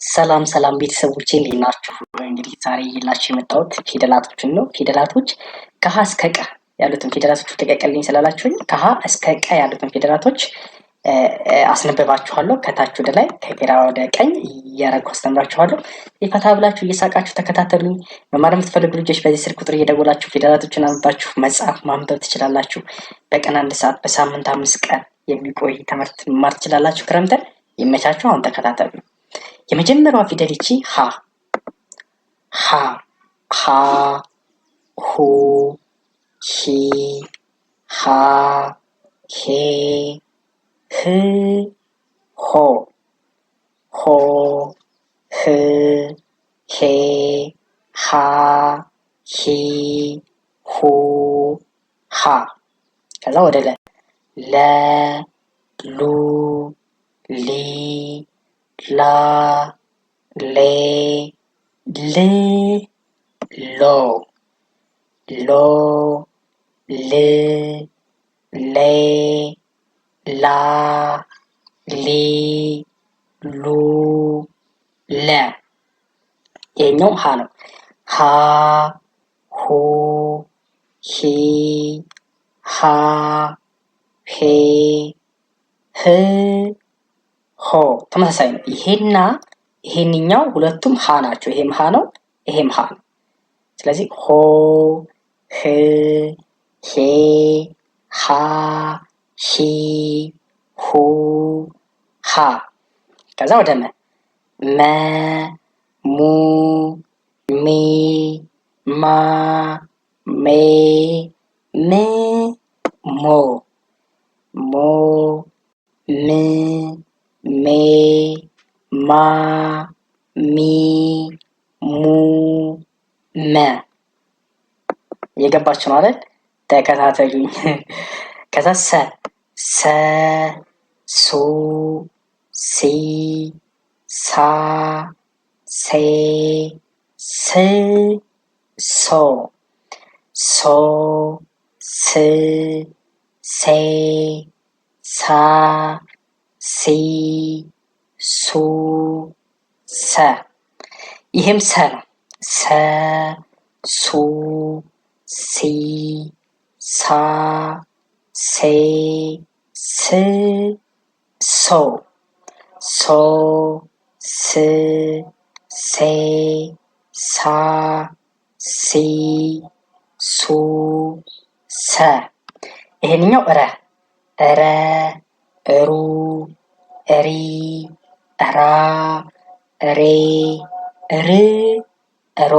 ሰላም ሰላም ቤተሰቦቼ እንዴት ናችሁ? እንግዲህ ዛሬ ይዤላችሁ የመጣሁት ፊደላቶችን ነው። ፊደላቶች ከሀ እስከ ቀ ያሉትን ፊደላቶች ተቀቀልኝ ስላላችሁኝ ከሀ እስከ ቀ ያሉትን ፊደላቶች አስነብባችኋለሁ። ከታች ወደ ላይ ከግራ ወደ ቀኝ እያደረጉ አስተምራችኋለሁ። የፈታ ብላችሁ እየሳቃችሁ ተከታተሉኝ። መማር የምትፈልጉ ልጆች በዚህ ስልክ ቁጥር እየደወላችሁ ፊደላቶችን አንብባችሁ መጻፍ ማንበብ ትችላላችሁ። በቀን 1 ሰዓት በሳምንት 5 ቀን የሚቆይ ትምህርት መማር ትችላላችሁ። ክረምትን ይመቻችሁ። አሁን ተከታተሉ። የመጀመሪያዋ ፊደል ይቺ ሀ ሀ ሀ ሁ ሂ ሃ ሄ ህ ሆ ሆ ህ ሄ ሃ ሂ ሁ ሃ ከዛ ወደ ለ ሉ ሊ ላ ሌ ል ሎ ሎ ል ሌ ላ ሊ ሉ ለ ይሄኛው ሀ ነው። ሀ ሁ ሂ ሃ ሄ ህ ሆ ተመሳሳይ ነው። ይሄና ይሄንኛው ሁለቱም ሀ ናቸው። ይሄም ሀ ነው፣ ይሄም ሀ ነው። ስለዚህ ሆ ህ ሄ ሃ ሂ ሁ ሃ ከዛ ወደ መ ሙ ሚ ማ ሜ ም ሞ ሞ ም ሜ ማ ሚ ሙ መ የገባችሁ ማለት ተከታተሉኝ። ከዛ ሰ ሱ ሲ ሳ ሴ ስ ሶ ሶ ስ ሴ ሳ ሲ ሱ ሰ ይህም ሰ ነው። ሰ ሱ ሲ ሳ ሴ ስ ሶ ሶ ስ ሴ ሳ ሲ ሱ ሰ ይሄንኛው ረ ረ ሩ ሪ ራ ሬ ር ሮ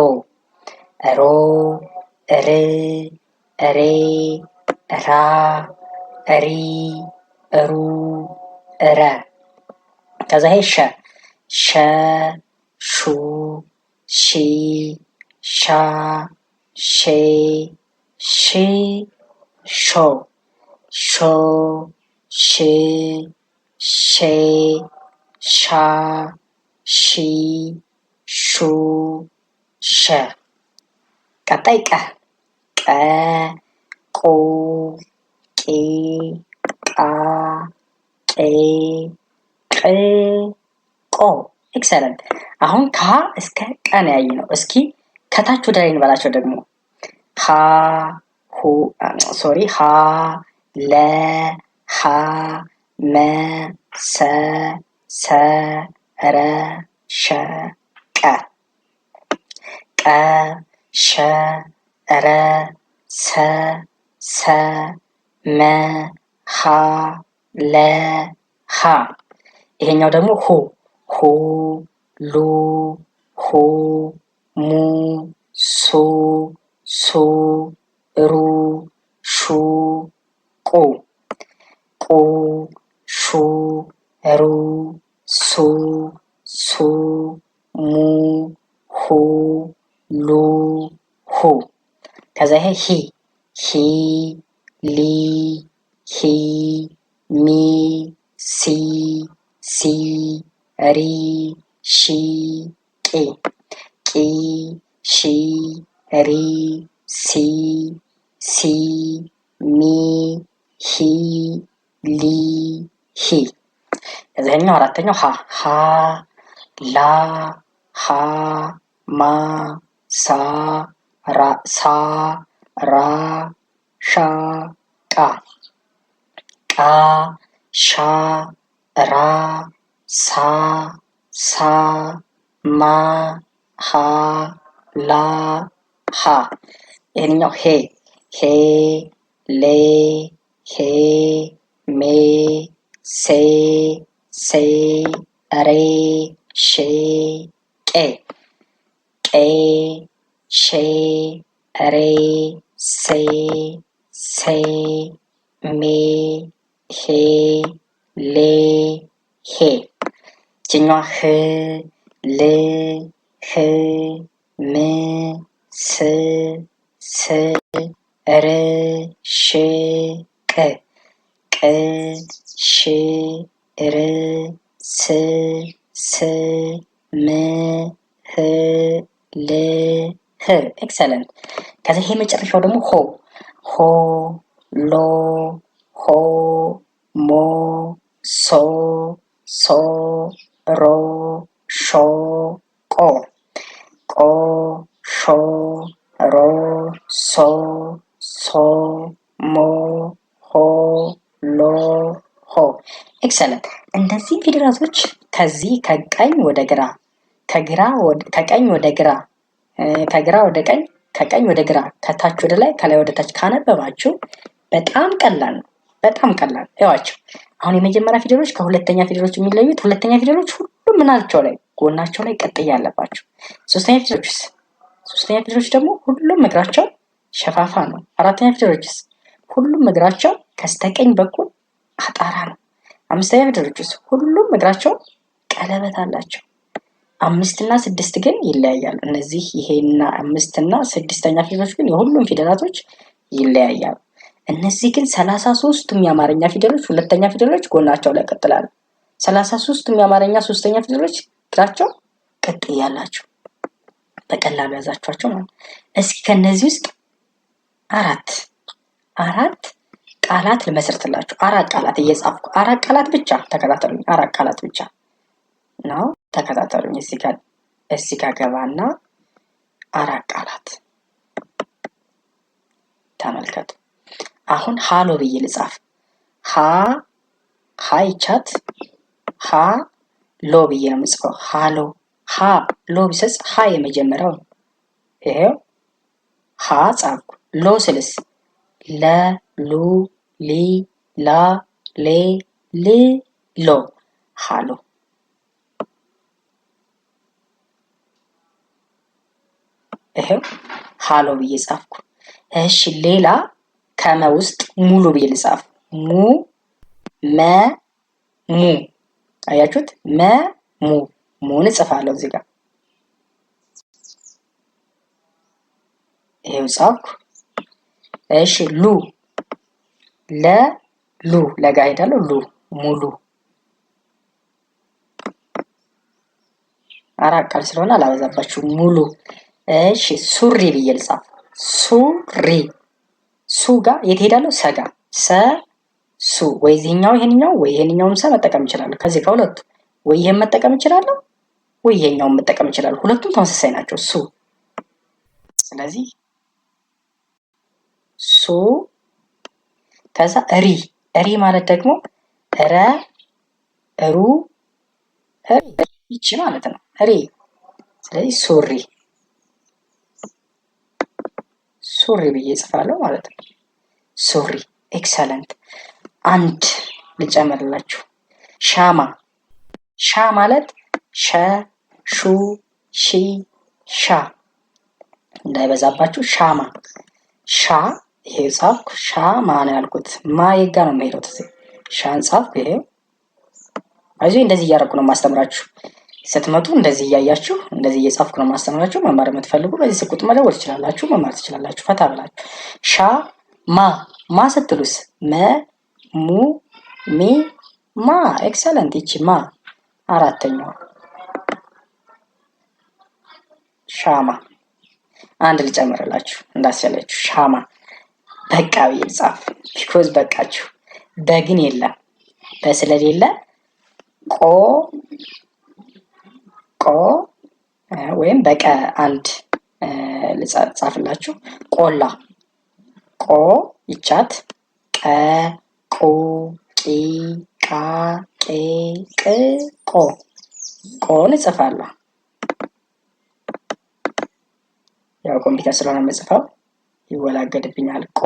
ሮ ር ሬ ራ ሪ ሩ ረ ከዛ ይሄ ሸ ሹ ሺ ሻ ሼ ሽ ሾ ሾ ሽ ሼ ሻ ሺ ሹ ሸ ቀጣይ ቀ ቁ ቂ ቃ ቄ ቅ ቆ ኤክሰለንት። አሁን ከሀ እስከ ቀ ነው ያየነው። እስኪ ከታች ወደ ላይ እንበላቸው ደግሞ ሀ ሁ ሶሪ ሀ ለ ሀ መ ሰ ሰ ረ ሸ ቀ ቀ ሸ ረ ሰ ሰ መ ሀ ለ ሀ ይሄኛው ደግሞ ሁ ሁ ሉ ሁ ሙ ሱ ሱ ሩ ሹ ቁ ቁ ሹ ሩ ሱ ሱ ሙ ሁ ሉ ሁ ከዛ ይሄ ሂ ሊ ሂ ሚ ሲ ሲ ሪ ሺ ቂ ቂ ሺ ሪ ሲ ሲ ሚ ሂ ሊ ሂ ከዚህኛው አራተኛው ሀ ላ ሀ ማ ሳ ራ ሳ ራ ሻ ቃ ቃ ሻ ራ ሳ ሳ ማ ሀ ላ ሀ። ይህንኛው ሄ ሄ ሌ ሄ ሜ ሴ ሴ ሬ ሼ ቄ ቄ ሼ ሬ ሴ ሴ ሜ ሄ ሌ ሄ። ይችኛዋ ህ ል ህ ም ስ ስ ር ሽ ቅ ቅ ሽ ር ስ ስ ም ህ ል ህ። ኤክሰለንት። ከዚህ ይሄ መጨረሻው ደግሞ ሆ ሆ ሎ ሆ ሞ ሶ ሶ ሮ ሾ ቆ ቆ ሾ ሮ ሶ ሶ ሞ ሆ ሎ ሆ። ኤክሰለንት። እነዚህ ፊደላቶች ከዚህ ከቀኝ ወደ ግራ ከቀኝ ወደ ግራ ከግራ ወደ ቀኝ ከቀኝ ወደ ግራ ከታች ወደ ላይ ከላይ ወደ ታች ካነበባችሁ በጣም ቀላል ነው። በጣም ቀላል እዋቸው። አሁን የመጀመሪያ ፊደሎች ከሁለተኛ ፊደሎች የሚለዩት ሁለተኛ ፊደሎች ሁሉም ምናቸው ላይ ጎናቸው ላይ ቅጥያ ያለባቸው። ሶስተኛ ፊደሎች ደግሞ ሁሉም እግራቸው ሸፋፋ ነው። አራተኛ ፊደሎችስ ሁሉም እግራቸው ከስተቀኝ በኩል አጣራ ነው። አምስተኛ ፊደሎችስ ሁሉም እግራቸው ቀለበት አላቸው። 5 እና 6 ግን ይለያያሉ። እነዚህ ይሄና 5 እና 6ኛ ፊደሎች ግን የሁሉም ፊደላቶች ይለያያሉ። እነዚህ ግን 33ቱም የአማርኛ ፊደሎች ሁለተኛ ፊደሎች ጎናቸው ላይ ቀጥላሉ። 33ቱም የአማርኛ ሶስተኛ ፊደሎች እግራቸው ቅጥያ ያላቸው። በቀላሉ ያዛችኋቸው ማለት። እስኪ ከነዚህ ውስጥ አራት ቃላት ልመሰርትላችሁ። 4 ቃላት እየጻፍኩ 4 ቃላት ብቻ ተከታተሉኝ። 4 ቃላት ብቻ ነው ተከታተሉኝ። እዚህ ጋር ገባና 4 ቃላት ተመልከቱ። አሁን ሃሎ ብዬ ልጻፍ። ሃይቻት ሃ ሎ ብዬ ነው የምጽፈው። ሃሎ ሃ ሎ ቢሰጽ ሃ የመጀመሪያው ነው። ይሄው ሃ ጻፍኩ። ሎ ስልስ ለ ሉ ሊ ላ ሌ ል ሎ ሃሎ። ይሄው ሃሎ ብዬ ጻፍኩ። እሺ ሌላ ከመ ውስጥ ሙሉ ብዬ ልጻፍ። ሙ መ ሙ። አያችሁት? መ ሙ ሙን እጽፋለሁ እዚህ ጋር። ይሄው ጻፍኩ። እሺ ሉ ለ ሉ ለጋ ሄዳለሁ። ሉ ሙሉ። 4 ቃል ስለሆነ አላበዛባችሁ። ሙሉ። እሺ ሱሪ ብዬ ልጻፍ። ሱሪ ሱ ጋር የት ሄዳለሁ? ሰጋ ሰ ሱ። ወይ ይሄኛው ይሄንኛው ወይ ይሄንኛውን ሰ መጠቀም ይችላል። ከዚህ ከሁለቱ ወይ ይሄን መጠቀም ይችላል ወይ ይሄኛውን መጠቀም ይችላል። ሁለቱም ተመሳሳይ ናቸው። ሱ። ስለዚህ ሱ። ከዛ ሪ ማለት ደግሞ ረ ሩ ይቺ ማለት ነው። ሪ። ስለዚህ ሱሪ ብዬ እጽፋለሁ ማለት ነው። ሱሪ። ኤክሰለንት። አንድ ልጨምርላችሁ። ሻማ። ሻ ማለት ሸ ሹ ሺ ሻ እንዳይበዛባችሁ። ሻማ ሻ። ይሄ ጻፍኩ። ሻማ ነው ያልኩት። ማ የጋ ነው የሚሄደው። ሻን ጻፍኩ። ይሄ አይዞህ እንደዚህ እያደረኩ ነው ማስተምራችሁ። ስትመጡ እንደዚህ እያያችሁ እንደዚህ እየጻፍኩ ነው ማስተምራችሁ። መማር የምትፈልጉ በዚህ ስልክ ቁጥር መደወል ትችላላችሁ። መማር ትችላላችሁ። ፈታ ብላችሁ። ሻ ማ ስትሉስ መ ሙ ሚ ማ። ኤክሰለንት። ይቺ ማ አራተኛው ሻማ። አንድ ልጨምርላችሁ እንዳስቻላችሁ። ሻማ በቃ ብዬ ልጻፍ። ቢኮዝ በቃችሁ። በግን የለም። በስለሌለ ቆ ቆ ወይም በቀ አንድ ልጻፍላችሁ። ቆላ ቆ ይቻት ቀ ቁ ቂ ቃ ቄ ቅ ቆ ቆን እጽፋለሁ። ያው ኮምፒውተር ስለሆነ የምጽፈው ይወላገድብኛል። ቆ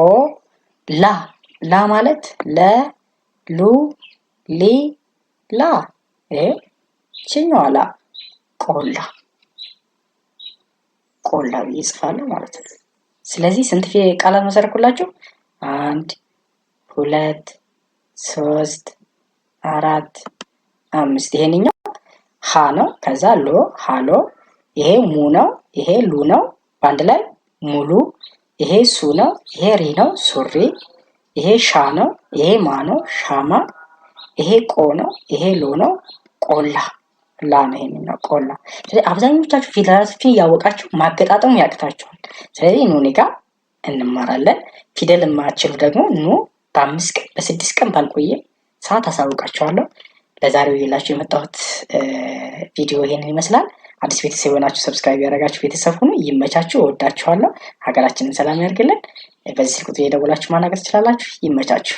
ላ ማለት ለ ሉ ሊ ላ ይችኛዋ ላ ቆላ ብዬ እጽፋለሁ ማለት ነው። ስለዚህ ስንት ቃላት መሰረኩላችሁ? 1 2 3 4 5 ይሄንኛው ሀ ነው። ከዛ ሎ ሃሎ፣ ይሄ ሙ ነው፣ ይሄ ሉ ነው፣ በአንድ ላይ ሙሉ። ይሄ ሱ ነው፣ ይሄ ሪ ነው፣ ሱሪ። ይሄ ሻ ነው፣ ይሄ ማ ነው፣ ሻማ። ይሄ ቆ ነው፣ ይሄ ሎ ነው፣ ቆላ። ላ ነው ይሄንኛው ቆላ። ስለዚህ አብዛኞቻችሁ ፊደላቶችን እያወቃችሁ ማገጣጠሙ ያቅታችኋል። ስለዚህ ኑ እኔ ጋር እንማራለን። ፊደል የማትችሉ ደግሞ ኑ በ5 ቀን በ6 ቀን ባልቆየ ሰዓት አሳውቃችኋለሁ። ለዛሬው ይላችሁ የመጣሁት ቪዲዮ ይሄንን ይመስላል። አዲስ ቤተሰብ የሆናችሁ ሰብስክራይብ ያደረጋችሁ ቤተሰብ ሁኑ። ይመቻችሁ። እወዳችኋለሁ። ሀገራችንን ሰላም ያድርግልን። በዚህ ቁጥር የደወላችሁ ማናገር ትችላላችሁ። ይመቻችሁ።